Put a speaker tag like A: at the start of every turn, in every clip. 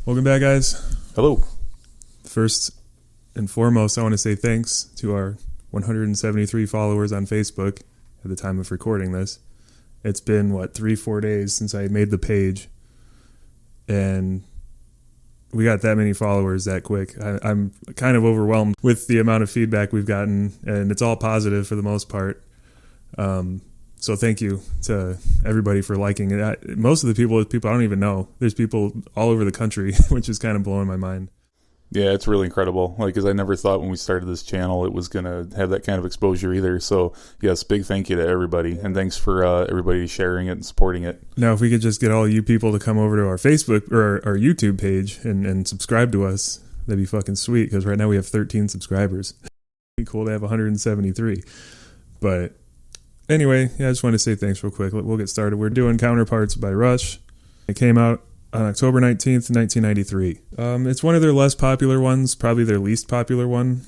A: Welcome back, guys.
B: Hello.
A: First and foremost, I want to say thanks to our 173 followers on Facebook at the time of recording this. It's been, 3-4 days since I made the page, and we got that many followers that quick. I'm kind of overwhelmed with the amount of feedback we've gotten, and it's all positive for the most part. So thank you to everybody for liking it. Most of the people I don't even know. There's people all over the country, which is kind of blowing my mind.
B: Yeah, it's really incredible. Because I never thought when we started this channel it was going to have that kind of exposure either. So, yes, big thank you to everybody. And thanks for everybody sharing it and supporting it.
A: Now, if we could just get all you people to come over to our Facebook or our YouTube page and subscribe to us, that'd be fucking sweet. Because right now we have 13 subscribers. It'd be cool to have 173. But anyway, I just want to say thanks real quick. We'll get started. We're doing Counterparts by Rush. It came out on October 19th, 1993. It's one of their less popular ones, probably their least popular one,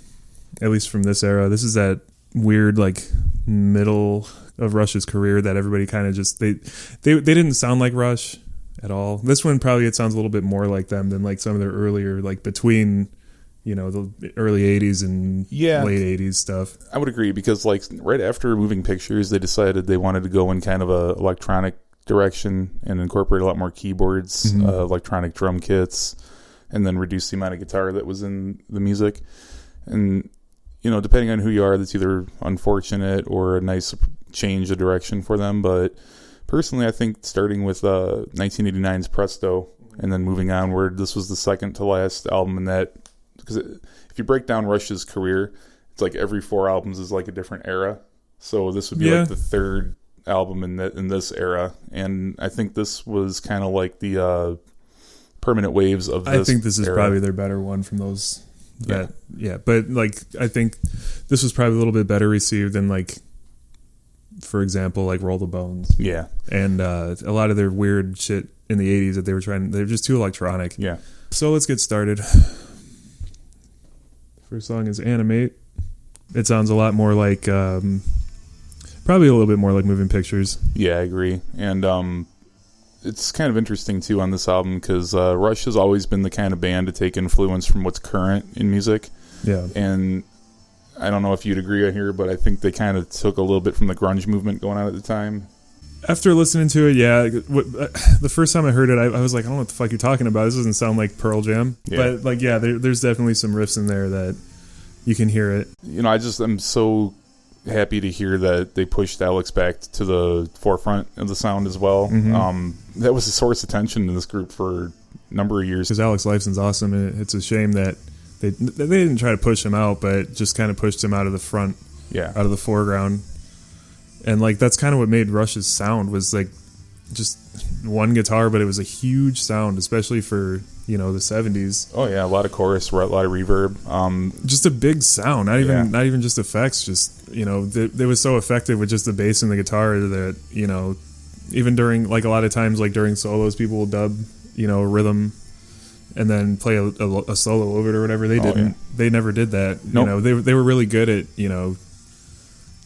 A: at least from this era. This is that weird, middle of Rush's career that everybody kind of just, they didn't sound like Rush at all. This one probably, it sounds a little bit more like them than some of their earlier, between the early 80s and late 80s stuff.
B: I would agree because right after Moving Pictures, they decided they wanted to go in kind of a electronic direction and incorporate a lot more keyboards, electronic drum kits, and then reduce the amount of guitar that was in the music. And, depending on who you are, that's either unfortunate or a nice change of direction for them. But personally, I think starting with 1989's Presto and then moving onward, this was the second to last album in that. Because if you break down Rush's career, it's every 4 albums is a different era. So this would be the third album in this era, and I think this was kind of the permanent waves of this.
A: I think this is
B: era.
A: Probably their better one from those. But I think this was probably a little bit better received than for example, Roll the Bones.
B: Yeah,
A: and a lot of their weird shit in the 80s that they're just too electronic.
B: Yeah.
A: So let's get started. First song is Ep.8. It sounds a lot more probably a little bit more like Moving Pictures.
B: Yeah, I agree. And it's kind of interesting, too, on this album because Rush has always been the kind of band to take influence from what's current in music.
A: Yeah.
B: And I don't know if you'd agree here, but I think they kind of took a little bit from the grunge movement going on at the time.
A: After listening to it, the first time I heard it, I was like, I don't know what the fuck you're talking about. This doesn't sound like Pearl Jam. Yeah. But, there's definitely some riffs in there that you can hear it.
B: I'm so happy to hear that they pushed Alex back to the forefront of the sound as well. Mm-hmm. That was a source of tension in this group for a number of years.
A: Because Alex Lifeson's awesome, and it's a shame that they didn't try to push him out, but just kind of pushed him out of the front, out of the foreground. And that's kind of what made Rush's sound was just one guitar, but it was a huge sound, especially for the 70s.
B: Oh yeah, a lot of chorus, a lot of reverb.
A: Just a big sound, not even just effects. Just they was so effective with just the bass and the guitar that even during a lot of times during solos, people will dub rhythm and then play a solo over it or whatever. They didn't. They never did that.
B: Nope.
A: They were really good at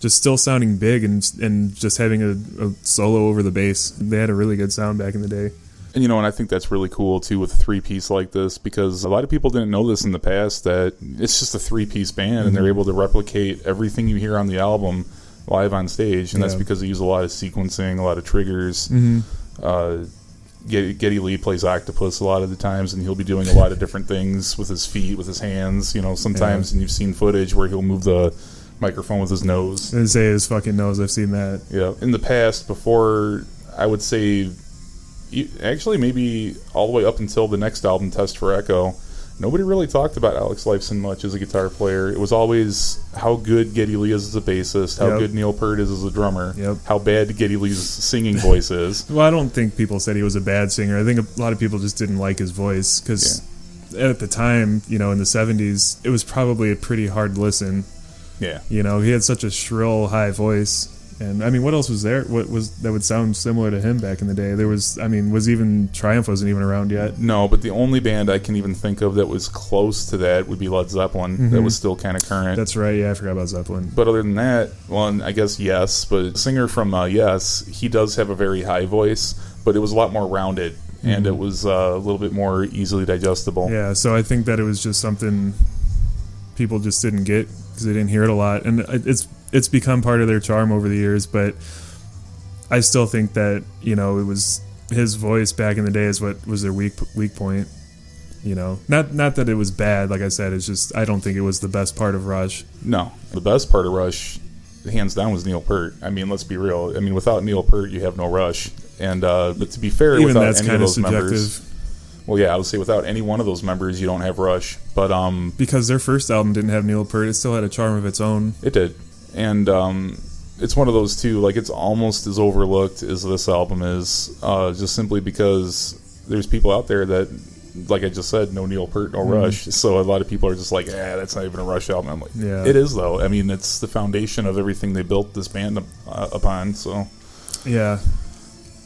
A: just still sounding big and just having a solo over the bass. They had a really good sound back in the day.
B: And and I think that's really cool too with a 3-piece like this because a lot of people didn't know this in the past that it's just a 3-piece band and they're able to replicate everything you hear on the album live on stage, and that's because they use a lot of sequencing, a lot of triggers. Geddy Lee plays octopus a lot of the times, and he'll be doing a lot of different things with his feet, with his hands. Sometimes, and you've seen footage where he'll move the microphone with his nose.
A: And say his fucking nose. I've seen that.
B: Yeah. In the past, before, I would say, actually maybe all the way up until the next album, Test for Echo, nobody really talked about Alex Lifeson much as a guitar player. It was always how good Geddy Lee is as a bassist, how good Neil Peart is as a drummer, how bad Geddy Lee's singing voice is.
A: Well, I don't think people said he was a bad singer. I think a lot of people just didn't like his voice because at the time, in the 70s, it was probably a pretty hard listen.
B: Yeah.
A: He had such a shrill, high voice. And, what else was there? What was that would sound similar to him back in the day? There was, Triumph wasn't even around yet.
B: No, but the only band I can even think of that was close to that would be Led Zeppelin. Mm-hmm. That was still kind of current.
A: That's right, I forgot about Zeppelin.
B: But other than that, I guess Yes, but the singer from Yes, he does have a very high voice, but it was a lot more rounded. and it was a little bit more easily digestible.
A: Yeah, so I think that it was just something people just didn't get because they didn't hear it a lot, and it's become part of their charm over the years. But I still think that it was his voice back in the day is what was their weak point. Not that it was bad. Like I said, it's just I don't think it was the best part of Rush.
B: No, the best part of Rush, hands down, was Neil Peart. I mean, let's be real. I mean, without Neil Peart, you have no Rush. And but to be fair,
A: even
B: without
A: that's
B: any
A: kind
B: of
A: of
B: those
A: subjective.
B: members, well, yeah, I would say without any one of those members, you don't have Rush. But
A: because their first album didn't have Neil Peart, it still had a charm of its own.
B: It did, and it's one of those too. Like, it's almost as overlooked as this album is, just simply because there's people out there that, like I just said, no Neil Peart, no Rush. So a lot of people are just like, that's not even a Rush album. I'm like,
A: yeah,
B: it is though. I mean, it's the foundation of everything they built this band upon. So
A: yeah,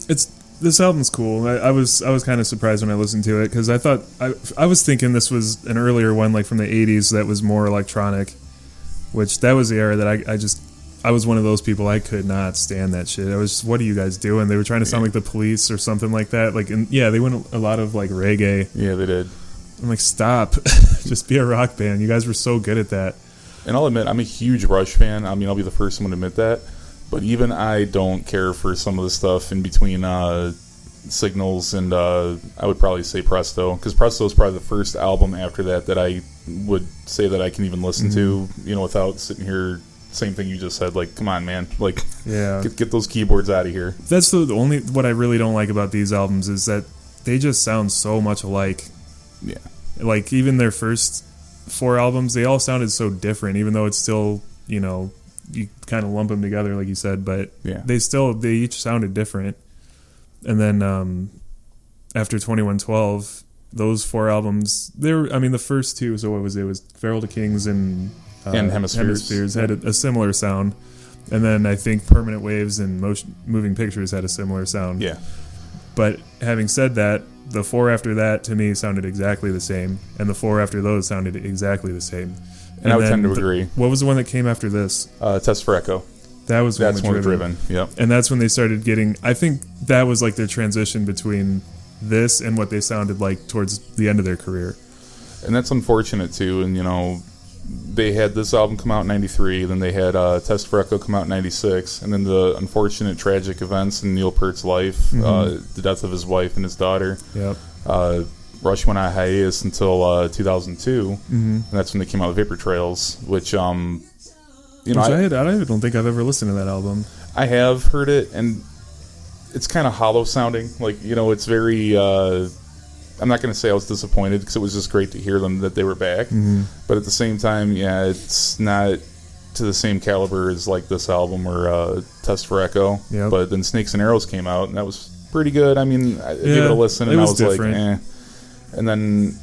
A: this album's cool. I was kind of surprised when I listened to it because I thought I was thinking this was an earlier one, like from the '80s, that was more electronic, which that was the era that I was one of those people. I could not stand that shit. I was just, what are you guys doing? They were trying to sound like the Police or something like that. Like, and they went a lot of like reggae.
B: Yeah, they did.
A: I'm like, stop, just be a rock band. You guys were so good at that.
B: And I'll admit, I'm a huge Rush fan. I mean, I'll be the first one to admit that. But even I don't care for some of the stuff in between Signals and I would probably say Presto, because Presto is probably the first album after that I would say that I can even listen to, without sitting here. Same thing you just said. Like, come on, man. Like, get those keyboards out of here.
A: That's the only what I really don't like about these albums is that they just sound so much alike.
B: Yeah.
A: Like, even their first 4 albums, they all sounded so different, even though it's still, you kind of lump them together, like you said, but they each sounded different. And then after 2112, those 4 albums, the first 2, so what was it? It was Feral to Kings and Hemispheres had a similar sound. And then I think Permanent Waves and Moving Pictures had a similar sound.
B: Yeah.
A: But having said that, the 4 after that to me sounded exactly the same, and the 4 after those sounded exactly the same.
B: And I would tend to agree.
A: What was the one that came after this?
B: Test for Echo.
A: That's
B: one with Driven. Yep.
A: And that's when they started getting. I think that was like their transition between this and what they sounded like towards the end of their career.
B: And that's unfortunate too. And they had this album come out in '93, then they had Test for Echo come out in '96, and then the unfortunate tragic events in Neil Peart's life, the death of his wife and his daughter.
A: Yep.
B: Rush went on hiatus until 2002, and that's when they came out with Vapor Trails, which I
A: don't think I've ever listened to that album.
B: I have heard it, and it's kind of hollow sounding. Like, it's very. I'm not going to say I was disappointed because it was just great to hear them that they were back. But at the same time, it's not to the same caliber as like this album or Test for Echo.
A: Yep.
B: But then Snakes and Arrows came out, and that was pretty good. I mean, I gave it a listen, and I was different. Like, eh. And then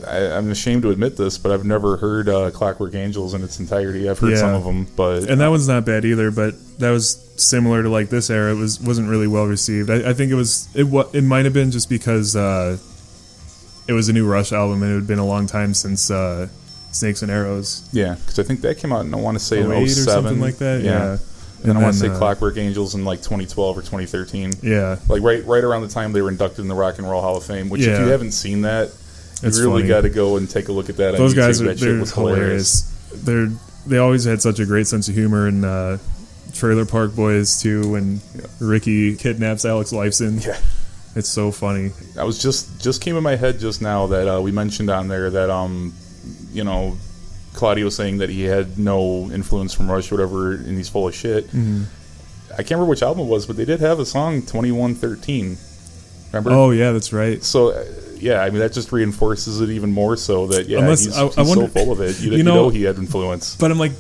B: I'm ashamed to admit this, but I've never heard Clockwork Angels in its entirety. I've heard some of them, and
A: that one's not bad either. But that was similar to like this era. It wasn't really well received. I think it might have been just because it was a new Rush album, and it had been a long time since Snakes and Arrows.
B: Yeah, because I think that came out, and I want to say in
A: 08 or
B: 07.
A: something like that. Yeah.
B: And I want to say Clockwork Angels in like 2012 or 2013.
A: Yeah.
B: Like right around the time they were inducted in the Rock and Roll Hall of Fame, which if you haven't seen that,
A: it's
B: you really got to go and take a look at that.
A: Those
B: on YouTube.
A: guys
B: that shit was hilarious.
A: They always had such a great sense of humor, and Trailer Park Boys too, when Ricky kidnaps Alex Lifeson.
B: Yeah.
A: It's so funny.
B: I was just came in my head just now that we mentioned on there that Claudio saying that he had no influence from Rush or whatever, and he's full of shit. I can't remember which album it was, but they did have a song 2113. Remember?
A: Oh yeah, that's right.
B: So I mean that just reinforces it even more so that he's
A: I wonder,
B: so full of it. You know he had influence.
A: But I'm like,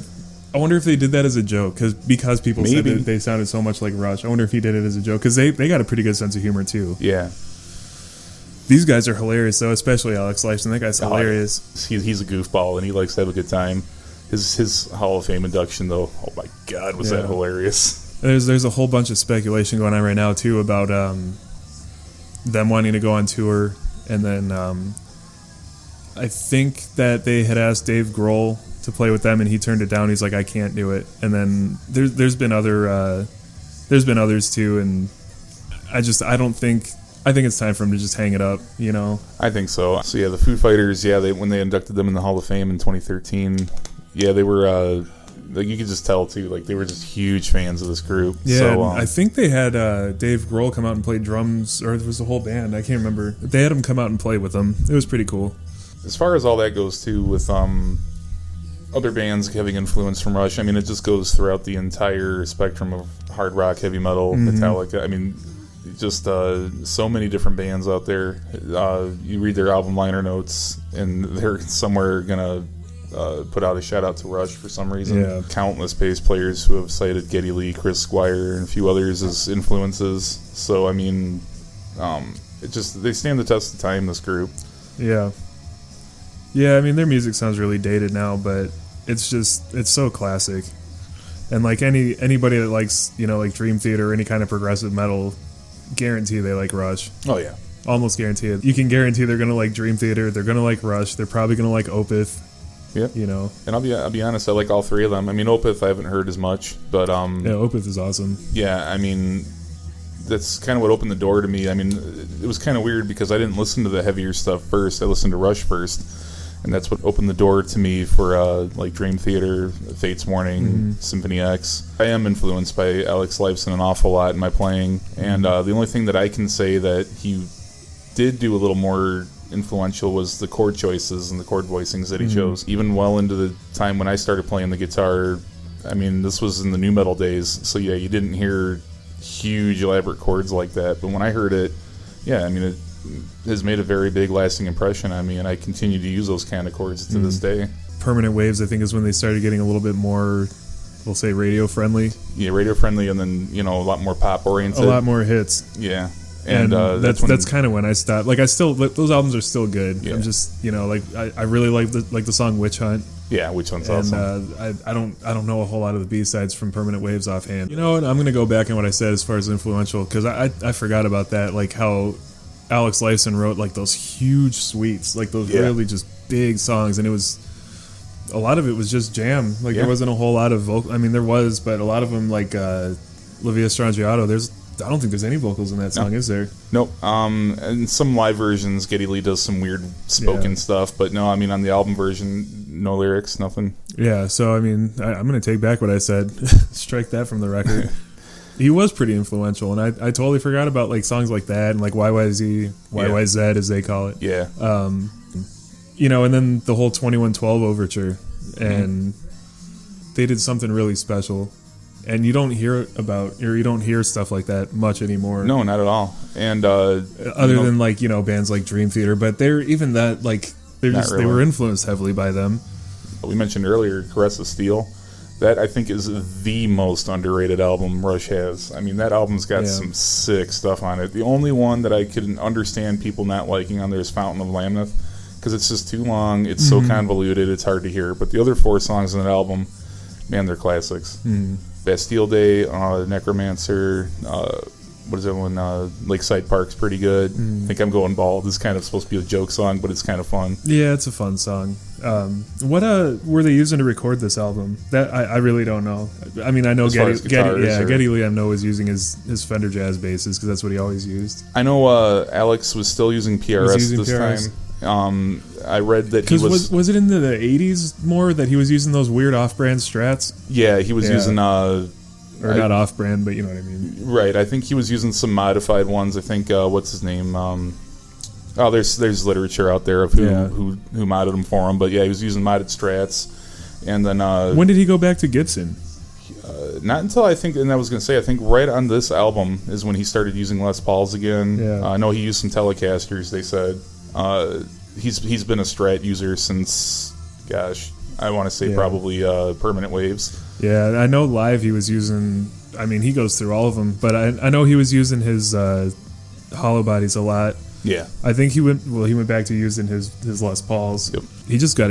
A: I wonder if they did that as a joke because people said that they sounded so much like Rush. I wonder if he did it as a joke because they got a pretty good sense of humor too.
B: Yeah.
A: These guys are hilarious though, especially Alex Lifeson. That guy's hilarious.
B: He's a goofball and he likes to have a good time. His Hall of Fame induction though, oh my God, was that hilarious.
A: There's a whole bunch of speculation going on right now too about them wanting to go on tour, and then I think that they had asked Dave Grohl to play with them, and he turned it down. He's like, I can't do it. And then there's been others too, and I don't think I think it's time for him to just hang it up, you know?
B: I think so. So yeah, the Foo Fighters, when they inducted them in the Hall of Fame in 2013, they were, like you could just tell too, like they were just huge fans of this group.
A: Yeah,
B: so,
A: I think they had Dave Grohl come out and play drums, or it was the whole band, I can't remember. They had him come out and play with them. It was pretty cool.
B: As far as all that goes too, with other bands having influence from Rush, I mean, it just goes throughout the entire spectrum of hard rock, heavy metal, Metallica. I mean, just so many different bands out there. You read their album liner notes, and they're somewhere gonna put out a shout out to Rush for some reason.
A: Yeah.
B: Countless bass players who have cited Geddy Lee, Chris Squire, and a few others as influences. So I mean, they stand the test of time. This group.
A: Yeah. Yeah, I mean, their music sounds really dated now, but it's so classic. And like anybody that likes, you know, like Dream Theater or any kind of progressive metal, guarantee they like Rush.
B: Oh yeah,
A: almost guarantee it. You can guarantee they're gonna like Dream Theater, they're gonna like Rush, they're probably gonna like Opeth.
B: Yep.
A: You know.
B: And I'll be honest, I like all three of them. I mean, Opeth I haven't heard as much, but
A: yeah, Opeth is awesome.
B: Yeah, I mean, that's kind of what opened the door to me. I mean, it was kind of weird because I didn't listen to the heavier stuff first. I listened to Rush first. And that's what opened the door to me for like Dream Theater, Fates Warning, Symphony X. I am influenced by Alex Lifeson an awful lot in my playing, and the only thing that I can say that he did do a little more influential was the chord choices and the chord voicings that he chose. Even well into the time when I started playing the guitar, I mean, this was in the nu metal days, so yeah, you didn't hear huge elaborate chords like that, but when I heard it, yeah, I mean, it has made a very big lasting impression on me, and I continue to use those kind of chords to this day.
A: Permanent Waves, I think, is when they started getting a little bit more, we'll say, radio friendly.
B: Yeah, radio friendly, and then, you know, a lot more pop oriented.
A: A lot more hits.
B: Yeah.
A: And that's kind of when I stopped. Like, those albums are still good. Yeah. I'm just, you know, like I really like the song Witch Hunt.
B: Yeah, Witch Hunt's
A: awesome. I don't know a whole lot of the B-sides from Permanent Waves offhand. You know what? I'm gonna go back on what I said as far as influential, because I forgot about that. Like how Alex Lifeson wrote like those huge suites, like those really just big songs, and a lot of it was just jam. Like there wasn't a whole lot of vocal. I mean, there was, but a lot of them, like Livia Strangiato, I don't think there's any vocals in that song, is there?
B: Nope. And some live versions, Geddy Lee does some weird spoken stuff, but no, I mean, on the album version, no lyrics, nothing.
A: Yeah, so I mean, I'm going to take back what I said. Strike that from the record. He was pretty influential, and I totally forgot about like songs like that and like YYZ, YYZ as they call it.
B: Yeah.
A: You know, and then the whole 2112 overture, and they did something really special. And you don't hear stuff like that much anymore.
B: No, not at all. And
A: other than like, you know, bands like Dream Theater, but they were influenced heavily by them.
B: We mentioned earlier Caress of Steel. That I think is the most underrated album Rush has. I mean, that album's got some sick stuff on it. The only one that I can understand people not liking on there is Fountain of Lamneth, because it's just too long. It's so convoluted. It's hard to hear. But the other 4 songs on that album, man, they're classics. Bastille Day, Necromancer, what is that one? Lakeside Park's pretty good. I think I'm Going Bald. This is kind of supposed to be a joke song, but it's kind of fun.
A: Yeah, it's a fun song. What were they using to record this album? That I really don't know. I mean, I know Geddy Lee I know was using his Fender Jazz basses because that's what he always used.
B: I know Alex was still using PRS this time. I read that he
A: was it in the 80s more that he was using those weird off-brand Strats?
B: Yeah, he was using
A: not off-brand, but you know what I mean.
B: Right, I think he was using some modified ones. I think what's his name? There's literature out there of who modded them for him, but yeah, he was using modded Strats. And then
A: when did he go back to Gibson?
B: Not until I think right on this album is when he started using Les Pauls again.
A: Yeah.
B: I know he used some Telecasters. They said he's been a Strat user since, gosh, I want to say probably Permanent Waves.
A: Yeah, I know live he was using. I mean, he goes through all of them, but I know he was using his hollow bodies a lot.
B: Yeah,
A: I think he went back to using his Les Pauls.
B: Yep.
A: He just got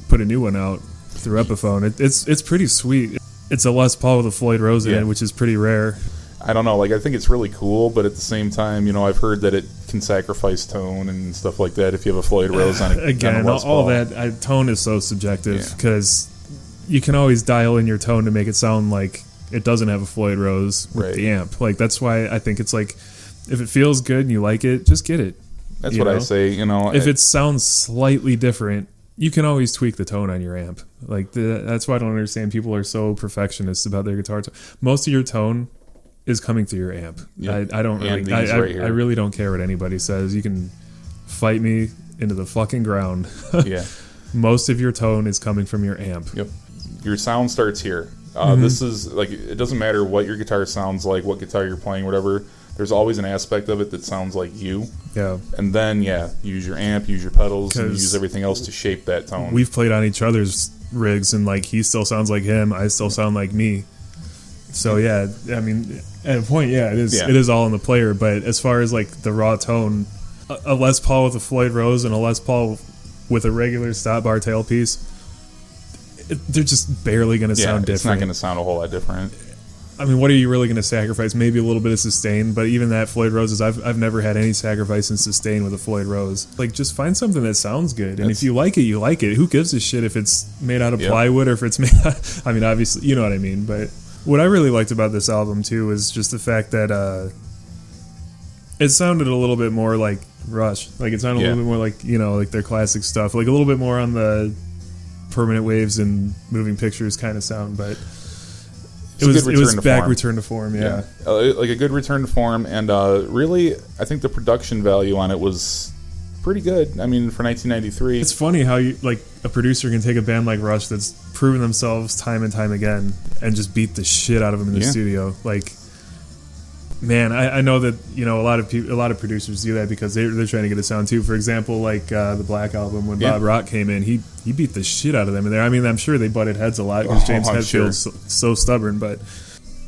A: put a new one out through Epiphone. It's pretty sweet. It's a Les Paul with a Floyd Rose in it, which is pretty rare.
B: I don't know, like I think it's really cool, but at the same time, you know, I've heard that it can sacrifice tone and stuff like that if you have a Floyd Rose on it.
A: Again, all that tone is so subjective because you can always dial in your tone to make it sound like it doesn't have a Floyd Rose with the amp. Like that's why I think it's like If it feels good and you like it, just get it.
B: That's what I say. You know,
A: if it sounds slightly different, you can always tweak the tone on your amp. Like that's why I don't understand people are so perfectionist about their guitar tone. Most of your tone is coming through your amp. Yeah. I don't really. I really don't care what anybody says. You can fight me into the fucking ground.
B: Yeah.
A: Most of your tone is coming from your amp.
B: Yep. Your sound starts here. This is like, it doesn't matter what your guitar sounds like, what guitar you're playing, whatever. There's always an aspect of it that sounds like you.
A: Yeah.
B: And then, use your amp, use your pedals, and use everything else to shape that tone.
A: We've played on each other's rigs, and like he still sounds like him, I still sound like me. So yeah, I mean, at a point, it is all in the player. But as far as like the raw tone, a Les Paul with a Floyd Rose and a Les Paul with a regular stop bar tailpiece, they're just barely going to sound different.
B: It's not going to sound a whole lot different.
A: I mean, what are you really going to sacrifice? Maybe a little bit of sustain, but even that Floyd Roses, I've never had any sacrifice in sustain with a Floyd Rose. Like, just find something that sounds good, and if you like it, you like it. Who gives a shit if it's made out of plywood or if it's made out, I mean, obviously, you know what I mean, but what I really liked about this album, too, was just the fact that it sounded a little bit more like Rush. Like, it sounded a little bit more like, like their classic stuff. Like, a little bit more on the Permanent Waves and Moving Pictures kind of sound, but it was back return to form,
B: like a good return to form, and really, I think the production value on it was pretty good. I mean, for 1993,
A: it's funny how a producer can take a band like Rush that's proven themselves time and time again and just beat the shit out of them in the studio. Like, man, I know that a lot of producers do that because they're trying to get a sound too. For example, like the Black Album, when Bob Rock came in, he beat the shit out of them in there. I mean, I'm sure they butted heads a lot because James Hetfield's so stubborn. But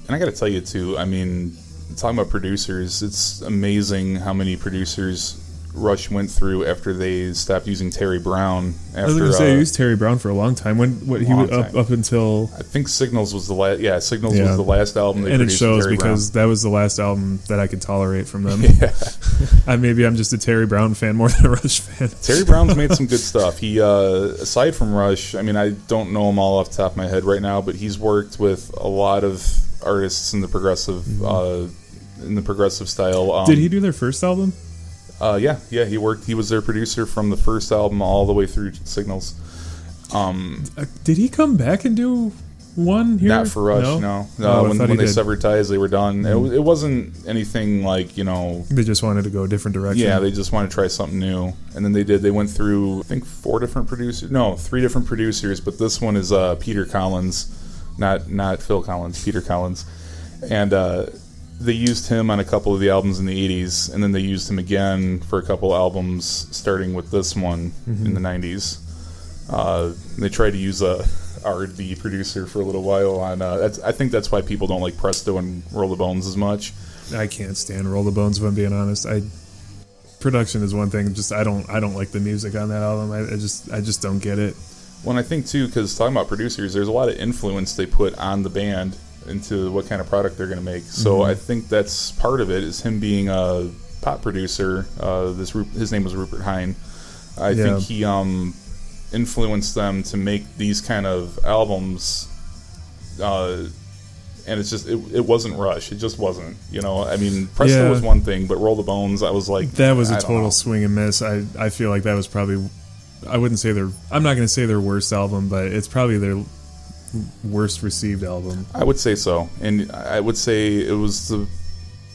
B: and I got to tell you too, I mean, talking about producers, it's amazing how many producers Rush went through after they stopped using Terry Brown.
A: I was going to say, he used Terry Brown for a long time. He was up until,
B: I think Signals was the last. Yeah, Signals was the last album they produced.
A: And it shows
B: Terry
A: because
B: Brown.
A: That was the last album that I could tolerate from them. Maybe I'm just a Terry Brown fan more than a Rush fan.
B: Terry Brown's made some good stuff. He, aside from Rush, I mean, I don't know him all off the top of my head right now, but he's worked with a lot of artists in the progressive, style.
A: Did he do their first album?
B: He worked. He was their producer from the first album all the way through Signals.
A: Did he come back and do one here?
B: Not for Rush, no. When they severed ties, they were done. It wasn't anything like,
A: They just wanted to go a different direction.
B: Yeah, they just wanted to try something new. And then they did. They went through, I think, 3 different producers, but this one is Peter Collins, not Phil Collins, Peter Collins. And they used him on a couple of the albums in the 80s, and then they used him again for a couple albums, starting with this one in the 90s. They tried to use the producer for a little while on. I think that's why people don't like Presto and Roll the Bones as much.
A: I can't stand Roll the Bones, if I'm being honest. Production is one thing. Just I don't like the music on that album. I just don't get it.
B: Well, and I think too, because talking about producers, there's a lot of influence they put on the band into what kind of product they're going to make. So I think that's part of it, is him being a pop producer. His name was Rupert Hine. I think he influenced them to make these kind of albums, and it's just it wasn't Rush. It just wasn't. I mean, Presto was one thing, but Roll the Bones, I was like,
A: that was a total swing and miss. I feel like that was probably, I'm not going to say their worst album, but it's probably their worst received album.
B: I would say so, and I would say it was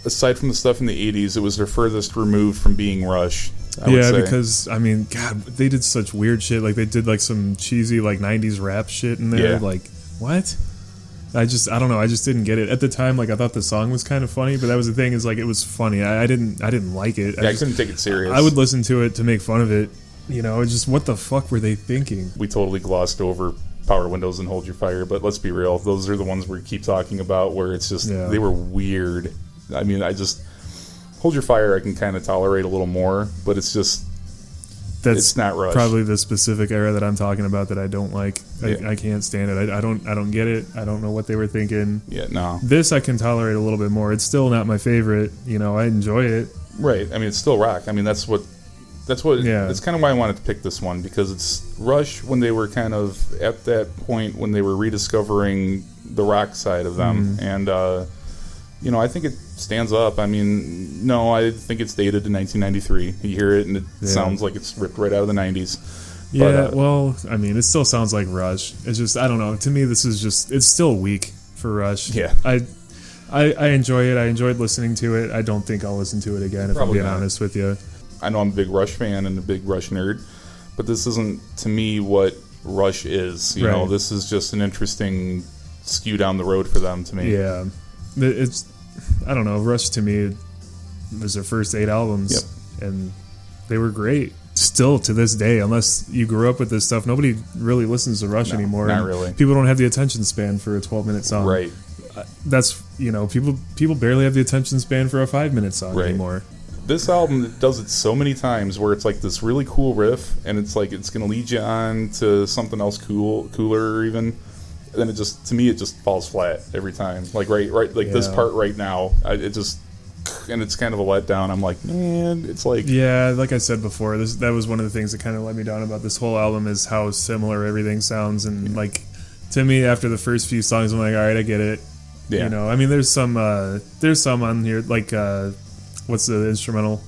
B: aside from the stuff in the 80s, it was their furthest removed from being Rush. I would say.
A: Because I mean, God, they did such weird shit. Like they did like some cheesy like 90s rap shit in there. Like what? I don't know. I just didn't get it at the time. Like I thought the song was kind of funny, but that was the thing, is like it was funny. I didn't like it.
B: I couldn't take it serious.
A: I would listen to it to make fun of it. It's just, what the fuck were they thinking?
B: We totally glossed over Power Windows and Hold Your Fire, but let's be real, those are the ones we keep talking about where it's just they were weird. I mean, Hold Your Fire I can kind of tolerate a little more, but it's not Rush.
A: Probably the specific era that I'm talking about that I don't like. I can't stand it. I don't get it. I don't know what they were thinking. This I can tolerate a little bit more. It's still not my favorite. I enjoy it.
B: Right. I mean, it's still rock. I mean, that's kind of why I wanted to pick this one, because it's Rush when they were kind of at that point when they were rediscovering the rock side of them. And I think it stands up. I mean, no, I think it's dated to 1993. You hear it, and it sounds like it's ripped right out of the 90s.
A: Yeah, but, well, I mean, it still sounds like Rush. It's just, I don't know. To me, this is just, it's still weak for Rush.
B: Yeah.
A: I enjoy it. I enjoyed listening to it. I don't think I'll listen to it again, if I'm being honest with you.
B: I know I'm a big Rush fan and a big Rush nerd, but this isn't, to me, what Rush is. You know, this is just an interesting skew down the road for them, to me.
A: Yeah. It's, I don't know, Rush to me was their first 8 albums, and they were great. Still to this day, unless you grew up with this stuff, nobody really listens to Rush anymore.
B: Not really.
A: People don't have the attention span for a 12-minute song.
B: Right.
A: That's, people barely have the attention span for a 5-minute song anymore.
B: This album does it so many times where it's like this really cool riff, and it's like it's going to lead you on to something else cooler even. And then it just, to me, it just falls flat every time. Like this part right now, and it's kind of a letdown. I'm like, man, it's like...
A: Yeah, like I said before, that was one of the things that kind of let me down about this whole album is how similar everything sounds. And, like, to me, after the first few songs, I'm like, all right, I get it. Yeah. I mean, there's some on here, like, what's the instrumental?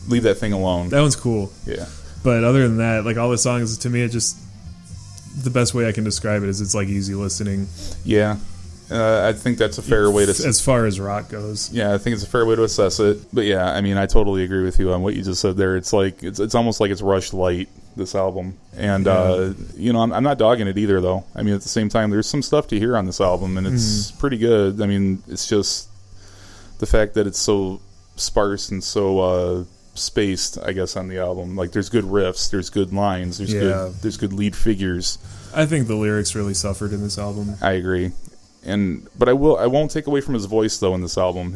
B: Leave That Thing Alone.
A: That one's cool.
B: Yeah.
A: But other than that, like, all the songs, to me, it just... The best way I can describe it is it's, like, easy listening.
B: Yeah. I think that's a fair way to...
A: As far as rock goes.
B: Yeah, I think it's a fair way to assess it. But yeah, I mean, I totally agree with you on what you just said there. It's like, it's almost like it's Rush light, this album. And, I'm not dogging it either, though. I mean, at the same time, there's some stuff to hear on this album, and it's pretty good. I mean, it's just the fact that it's so sparse and so spaced, I guess, on the album. Like, there's good riffs, there's good lines, there's good lead figures.
A: I think the lyrics really suffered in this album.
B: I agree. But I won't take away from his voice though in this album.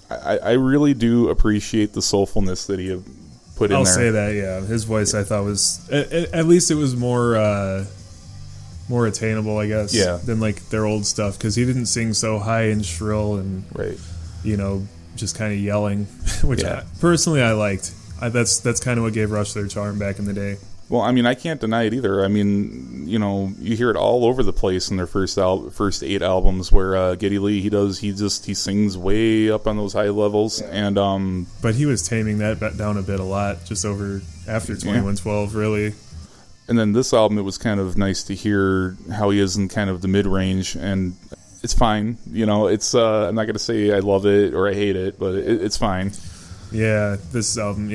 B: I really do appreciate the soulfulness that he put in there.
A: I'll say that, yeah. His voice I thought was at least it was more attainable, I guess, than like their old stuff, because he didn't sing so high and shrill and just kind of yelling, which personally I liked. That's kind of what gave Rush their charm back in the day.
B: Well, I mean, I can't deny it either. I mean, you hear it all over the place in their first 8 albums, where Geddy Lee, he sings way up on those high levels, and
A: but he was taming that down a lot just over after 2112, really.
B: And then this album, it was kind of nice to hear how he is in kind of the mid range, and it's fine. It's I'm not gonna say I love it or I hate it, but it's fine.
A: Yeah, this album,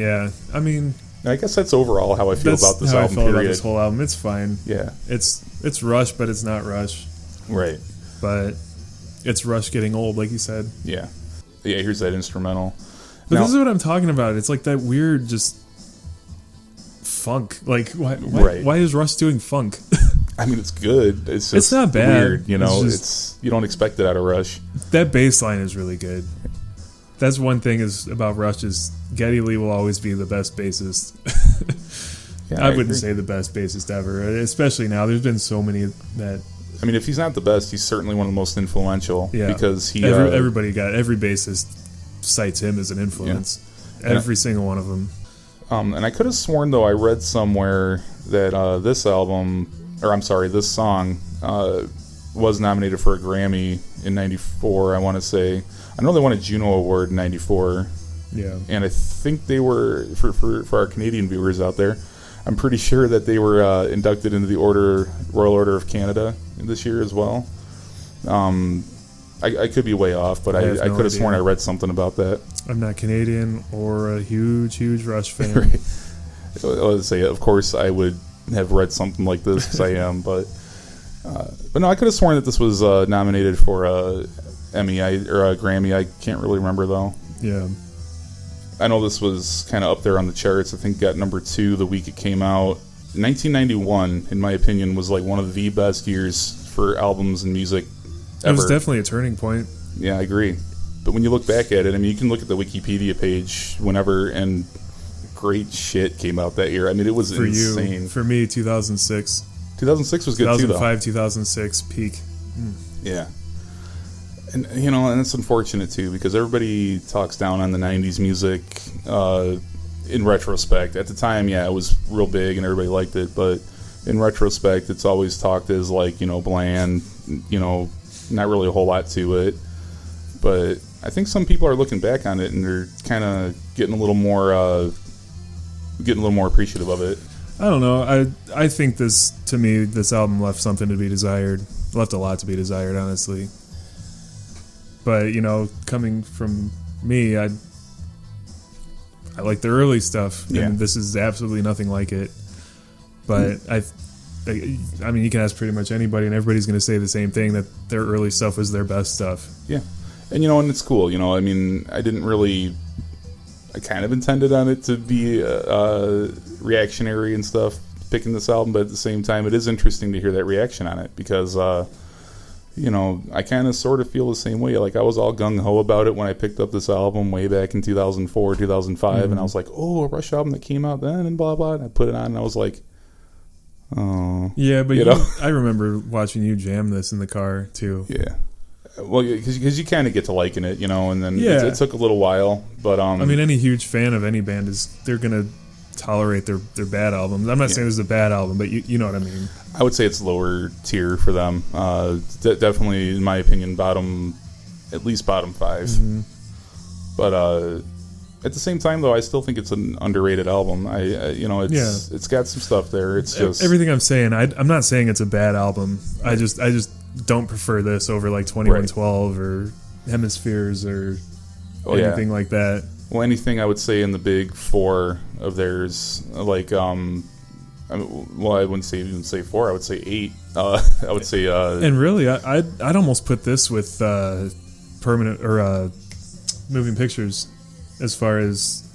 A: I mean.
B: I guess that's overall how I feel about this album.
A: I feel about this whole album. It's fine.
B: Yeah,
A: it's Rush, but it's not Rush.
B: Right.
A: But it's Rush getting old, like you said.
B: Yeah. Here's that instrumental.
A: But this is what I'm talking about. It's like that weird, just funk. Like why is Rush doing funk?
B: I mean, it's good. It's just
A: not bad.
B: Weird, it's you don't expect it out of Rush.
A: That bass line is really good. That's one thing about Rush is Geddy Lee will always be the best bassist. I wouldn't say the best bassist ever, especially now. There's been so many that...
B: I mean, if he's not the best, he's certainly one of the most influential.
A: Yeah.
B: Because he...
A: every bassist cites him as an influence. Yeah. Every single one of them.
B: And I could have sworn, though, I read somewhere that this song was nominated for a Grammy in 94, I want to say. I know they won a Juno Award in 94.
A: Yeah.
B: And I think they were, for our Canadian viewers out there, I'm pretty sure that they were inducted into the Royal Order of Canada this year as well. I could be way off, but I could have sworn I read something about that. I'm
A: not Canadian or a huge Rush fan.
B: Right. Let's say, of course, I would have read something like this because I am, but no, I could have sworn that this was nominated for Emmy or a Grammy. I can't really remember though.
A: Yeah.
B: I know this was kind of up there on the charts. I think got number 2 the week it came out. 1991, in my opinion, was like one of the best years for albums and music ever.
A: It was definitely a turning point.
B: Yeah, I agree. But when you look back at it, I mean, you can look at the Wikipedia page whenever, and great shit came out that year. I mean, it was insane.
A: For me, 2006.
B: 2006 was good too, though.
A: 2005, 2006, peak.
B: Yeah. And and it's unfortunate too, because everybody talks down on the 90s music in retrospect. At the time, it was real big and everybody liked it, but in retrospect, it's always talked as like, bland, not really a whole lot to it. But I think some people are looking back on it and they're kind of getting a little more appreciative of it.
A: I don't know. I think this album left something to be desired. Left a lot to be desired, honestly. But, coming from me, I like the early stuff, and this is absolutely nothing like it. But I mean, you can ask pretty much anybody, and everybody's going to say the same thing, that their early stuff was their best stuff. Yeah.
B: And, and it's cool. I mean, I kind of intended on it to be reactionary and stuff, picking this album, but at the same time, it is interesting to hear that reaction on it because, I kind of sort of feel the same way. Like, I was all gung-ho about it when I picked up this album way back in 2004, 2005, and I was like, oh, a Rush album that came out then, and blah, blah, and I put it on, and I was like, oh.
A: Yeah, but I remember watching you jam this in the car, too.
B: Yeah. Well, because you kind of get to liking it, and then it took a little while. But
A: I mean, any huge fan of any band they're gonna tolerate their bad albums. I'm not saying this is a bad album, but you know what I mean.
B: I would say it's lower tier for them. Definitely, in my opinion, at least bottom 5. Mm-hmm. But at the same time, though, I still think it's an underrated album. It's got some stuff there. It's just
A: everything I'm saying. I'm not saying it's a bad album. I just don't prefer this over like 2112 or Hemispheres or anything like that.
B: Well, anything I would say in the big 4 of theirs, like I wouldn't say 4. I would say 8. I would say.
A: And really, I'd almost put this with Permanent or Moving Pictures, as far as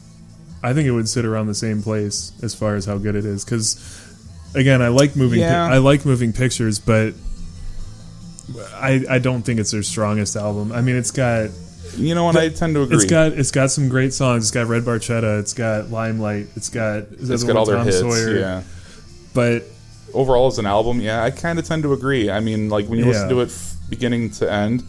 A: I think it would sit around the same place as far as how good it is. Because again, I like Moving Pictures, but I don't think it's their strongest album. I mean, it's got...
B: I tend to agree.
A: It's got some great songs. It's got Red Barchetta. It's got Limelight. It's got
B: all their
A: Tom
B: hits,
A: Sawyer.
B: yeah.
A: But...
B: overall, as an album, I kind of tend to agree. I mean, like, when you listen to it beginning to end,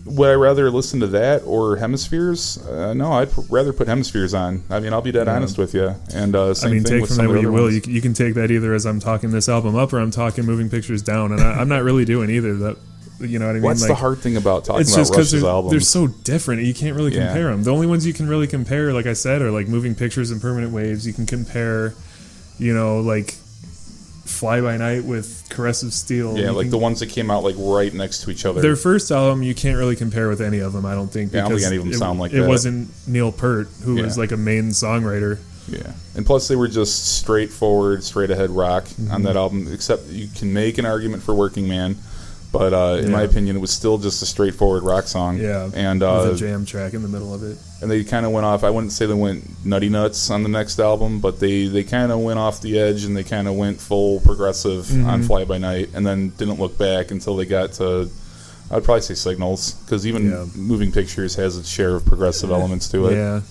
B: would I rather listen to that or Hemispheres? No, I'd rather put Hemispheres on. I mean, I'll be dead honest with you. And same thing
A: take
B: with
A: from
B: some
A: that
B: of
A: what
B: the
A: you
B: other
A: will.
B: ones.
A: You can take that either as I'm talking this album up or I'm talking Moving Pictures down, and I'm not really doing either. That, you know what I mean?
B: What's the hard thing about talking about Rush's albums?
A: They're so different. You can't really compare them. The only ones you can really compare, like I said, are like Moving Pictures and Permanent Waves. You can compare, like Fly By Night with Caress of Steel.
B: Yeah, the ones that came out like right next to each other.
A: Their first album you can't really compare with any of them, I don't think.
B: I don't think any of them sound like that.
A: It wasn't Neil Peart, who was like a main songwriter.
B: Yeah. And plus they were just straightforward, straight ahead rock on that album, except you can make an argument for Working Man. But in my opinion, it was still just a straightforward rock song.
A: Yeah,
B: and
A: with a jam track in the middle of it.
B: And they kind of went off. I wouldn't say they went nutty nuts on the next album, but they kind of went off the edge and they kind of went full progressive on Fly By Night, and then didn't look back until they got to, I'd probably say Signals, because even Moving Pictures has its share of progressive elements to it.
A: Yeah.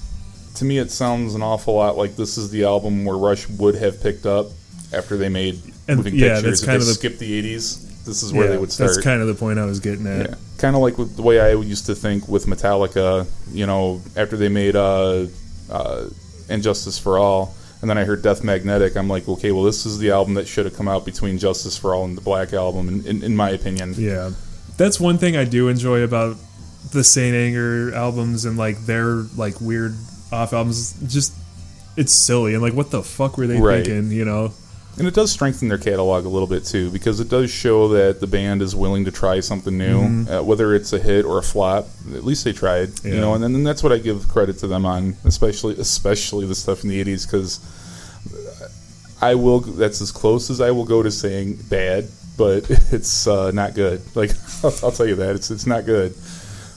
B: To me, it sounds an awful lot like this is the album where Rush would have picked up after they made Moving Pictures.
A: That's kind of
B: skip the 80s. This is where they would start.
A: That's kind of the point I was getting at.
B: Yeah. Kind of like with the way I used to think with Metallica, after they made And Justice for All, and then I heard Death Magnetic, I'm like, okay, well, this is the album that should have come out between Justice for All and the Black Album, in my opinion.
A: Yeah. That's one thing I do enjoy about the Saint Anger albums and, like, their, like, weird off albums. Just, it's silly. And, like, what the fuck were they thinking,
B: And it does strengthen their catalog a little bit, too, because it does show that the band is willing to try something new, whether it's a hit or a flop. At least they tried, and then that's what I give credit to them on, especially the stuff in the 80s, because that's as close as I will go to saying bad, but it's not good. Like, I'll tell you that. It's not good.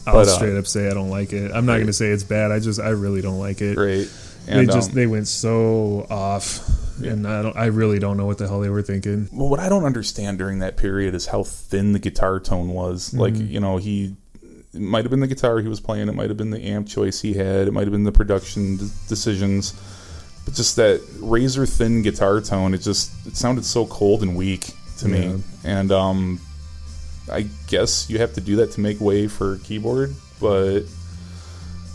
A: I'll straight up say I don't like it. I'm not going to say it's bad. I really don't like it.
B: Right. And
A: they went so off. Yeah. And I really don't know what the hell they were thinking.
B: Well, what I don't understand during that period is how thin the guitar tone was. Like, it might have been the guitar he was playing. It might have been the amp choice he had. It might have been the production decisions. But just that razor thin guitar tone, it sounded so cold and weak to me. And I guess you have to do that to make way for a keyboard, but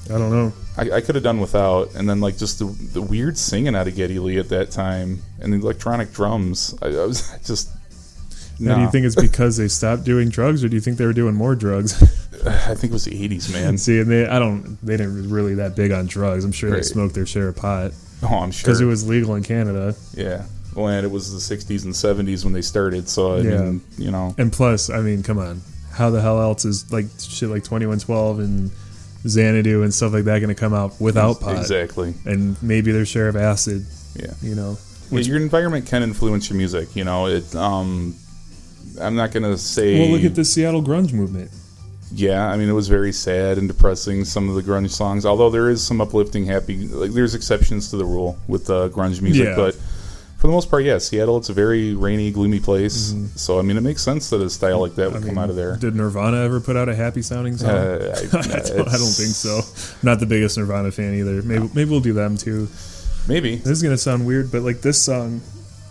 A: I don't know.
B: I could have done without, and then like just the weird singing out of Geddy Lee at that time, and the electronic drums. I was just.
A: Now, do you think it's because they stopped doing drugs, or do you think they were doing more drugs?
B: I think it was the 80s, man.
A: See, and they didn't really that big on drugs. I'm sure they smoked their share of pot.
B: Oh, I'm sure.
A: Because it was legal in Canada.
B: Yeah. Well, and it was the 60s and 70s when they started, so I mean, you know.
A: And plus, I mean, come on. How the hell else is like shit like 2112 and Xanadu and stuff like that going to come out without pot?
B: Exactly.
A: And maybe their share of acid.
B: Yeah.
A: You know.
B: Your environment can influence your music, you know. I'm not going to say...
A: Well, look at the Seattle grunge movement.
B: Yeah, I mean, it was very sad and depressing, some of the grunge songs, although there is some uplifting, happy... Like, there's exceptions to the rule with grunge music, but for the most part, yeah, Seattle, it's a very rainy, gloomy place, so, I mean, it makes sense that a style like that would come out of there.
A: Did Nirvana ever put out a happy-sounding song? I don't think so. Not the biggest Nirvana fan either. Maybe we'll do them, too.
B: Maybe.
A: This is going to sound weird, but, like, this song...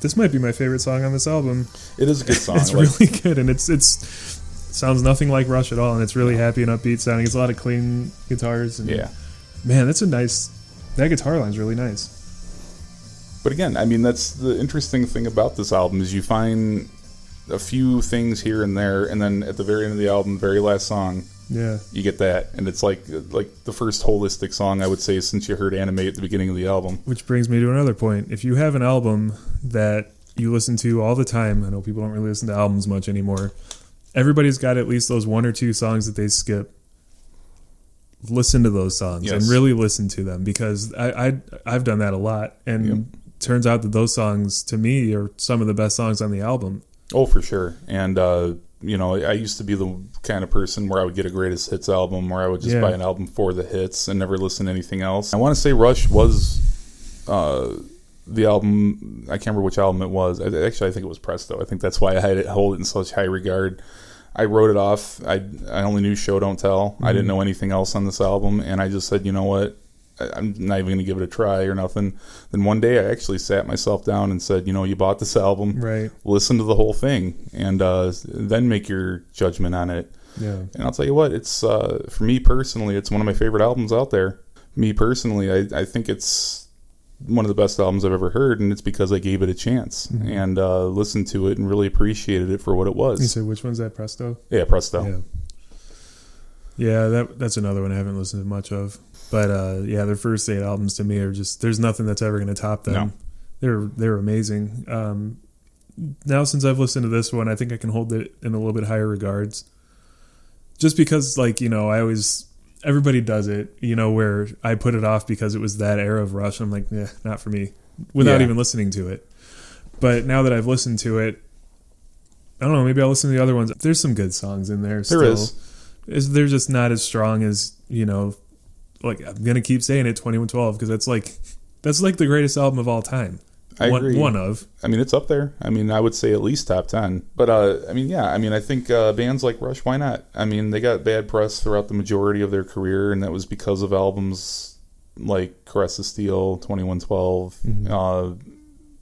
A: This might be my favorite song on this album.
B: It is a good song.
A: It's really good, and it's sounds nothing like Rush at all, and it's really happy and upbeat sounding. It's a lot of clean guitars. And man, that guitar line's really nice.
B: But again, I mean, that's the interesting thing about this album is you find a few things here and there, and then at the very end of the album, very last song, you get that, and it's like the first holistic song I would say since you heard Animate at the beginning of the album.
A: Which brings me to another point. If you have an album that you listen to all the time, I know people don't really listen to albums much anymore. Everybody's got at least those one or two songs that they skip. Listen to those songs and really listen to them, because I've done that a lot, and turns out that those songs to me are some of the best songs on the album.
B: Oh, for sure. And you know, I used to be the kind of person where I would get a greatest hits album, where I would just buy an album for the hits and never listen to anything else. I want to say Rush was the album, I can't remember which album it was. Actually, I think it was Presto. I think that's why I hold it in such high regard. I wrote it off. I only knew Show Don't Tell. I didn't know anything else on this album, and I just said, you know what? I'm not even going to give it a try or nothing. Then one day I actually sat myself down and said, you know, you bought this album, listen to the whole thing, and then make your judgment on it. Yeah. And I'll tell you what, it's for me personally, it's one of my favorite albums out there. Me personally, I think it's one of the best albums I've ever heard, and it's because I gave it a chance and listened to it and really appreciated it for what it was.
A: You said which one's that, Presto?
B: Yeah, Presto.
A: Yeah, that's another one I haven't listened to much of. But their first 8 albums to me are just, there's nothing that's ever going to top them. No. They're amazing. Now since I've listened to this one, I think I can hold it in a little bit higher regards. Just because, like, you know, everybody does it, you know, where I put it off because it was that era of Rush. I'm like, not for me, without even listening to it. But now that I've listened to it, I don't know, maybe I'll listen to the other ones. There's some good songs in there still. There is. They're just not as strong as, you know, like, I'm going to keep saying it, 2112, because that's like the greatest album of all time.
B: I agree.
A: One of.
B: I mean, it's up there. I mean, I would say at least top 10. But, I think bands like Rush, why not? I mean, they got bad press throughout the majority of their career, and that was because of albums like Caress of Steel, 2112,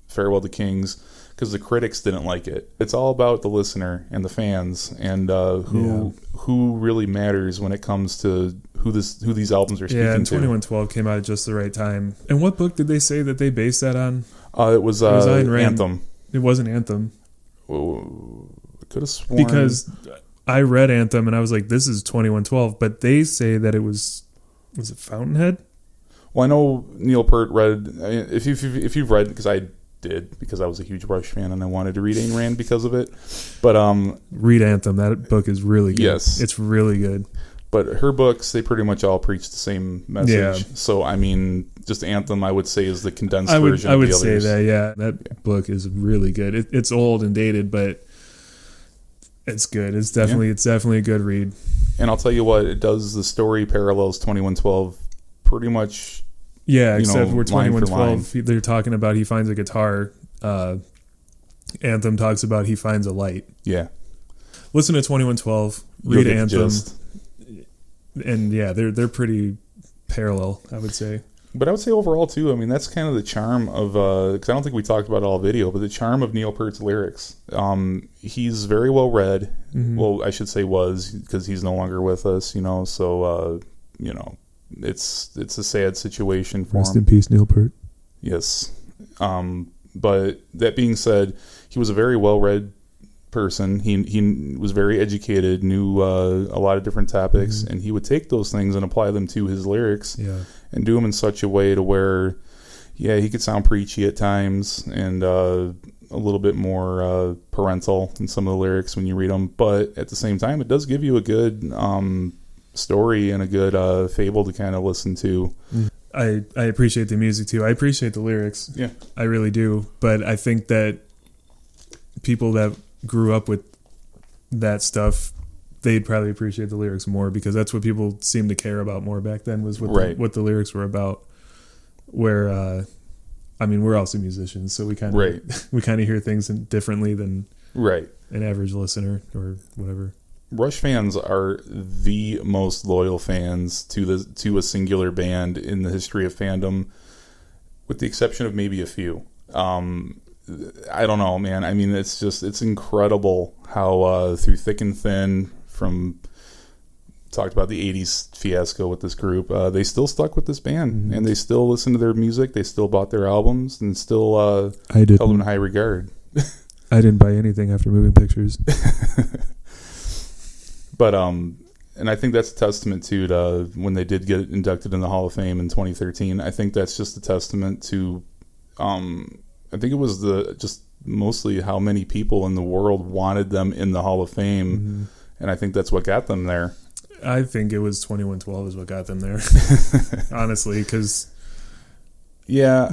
B: Farewell to Kings, because the critics didn't like it. It's all about the listener and the fans, and who really matters when it comes to who these albums are speaking to. Yeah, and 2112
A: came out at just the right time. And what book did they say that they based that on?
B: It was Anthem.
A: It wasn't Anthem.
B: I could have sworn.
A: Because I read Anthem and I was like, this is 2112. But they say that it was it Fountainhead?
B: Well, I know Neil Peart read, if you've read, because I did, because I was a huge Rush fan and I wanted to read Ayn Rand because of it. But
A: read Anthem. That book is really good.
B: Yes.
A: It's really good.
B: But her books, they pretty much all preach the same message. Yeah. So, I mean, just Anthem, I would say, is the condensed version of the others. I would say that, yeah. That book is really good. It's old and dated, but it's good. It's definitely a good read. And I'll tell you what, the story parallels 2112 pretty much. Yeah, except where 2112, they're talking about he finds a guitar. Anthem talks about he finds a light. Yeah. Listen to 2112, read Anthem. And yeah, they're pretty parallel, I would say. But I would say overall too, I mean, that's kind of the charm of, because I don't think we talked about it all video, but the charm of Neil Peart's lyrics. He's very well read. Mm-hmm. Well, I should say was, because he's no longer with us, so, it's a sad situation for him. Rest in peace, Neil Peart. Yes. But that being said, he was a very well read person. He was very educated, knew a lot of different topics, and he would take those things and apply them to his lyrics, and do them in such a way to where, he could sound preachy at times and a little bit more parental in some of the lyrics when you read them. But at the same time, it does give you a good story and a good fable to kind of listen to.
A: I appreciate the music too. I appreciate the lyrics.
B: Yeah,
A: I really do. But I think that people that grew up with that stuff, they'd probably appreciate the lyrics more, because that's what people seemed to care about more back then, was what the lyrics were about. Where, we're also musicians, so we kind of hear things differently than an average listener or whatever.
B: Rush fans are the most loyal fans to a singular band in the history of fandom, with the exception of maybe a few. I don't know, man. I mean, it's incredible how through thick and thin, from talked about the 80s fiasco with this group, they still stuck with this band, and they still listen to their music, they still bought their albums, and still held them in high regard.
A: I didn't buy anything after moving pictures.
B: But and I think that's a testament to when they did get inducted in the Hall of Fame in 2013. I think that's just a testament to I think it was just mostly how many people in the world wanted them in the Hall of Fame, and I think that's what got them there.
A: I think it was 2112 is what got them there, honestly, because I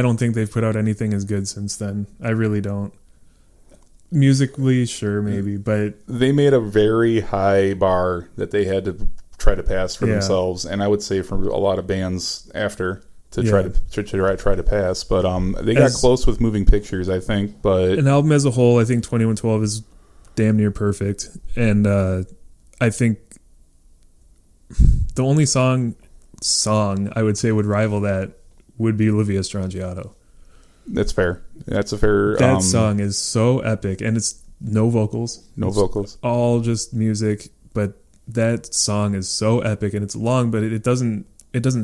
A: don't think they've put out anything as good since then. I really don't. Musically, sure, maybe, but
B: they made a very high bar that they had to try to pass for themselves, and I would say for a lot of bands after to try to pass. But they got close with Moving Pictures, I think. But
A: an album as a whole, I think 2112 is damn near perfect, and I think the only song I would say would rival that would be La Via Strangiato.
B: That's fair. That's a fair.
A: That song is so epic, and it's no vocals. It's all just music. But that song is so epic, and it's long, but it doesn't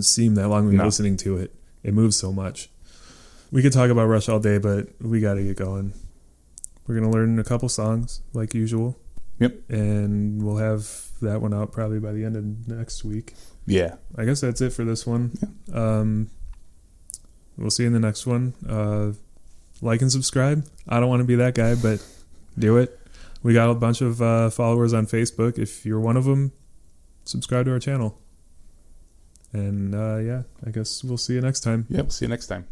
A: seem that long when you're listening to it. It moves so much. We could talk about Rush all day, but we got to get going. We're gonna learn a couple songs like usual.
B: Yep.
A: And we'll have that one out probably by the end of next week.
B: Yeah.
A: I guess that's it for this one. Yeah. We'll see you in the next one. Like and subscribe. I don't want to be that guy, but do it. We got a bunch of followers on Facebook. If you're one of them, subscribe to our channel. And I guess we'll see you next time.
B: Yeah, we'll see you next time.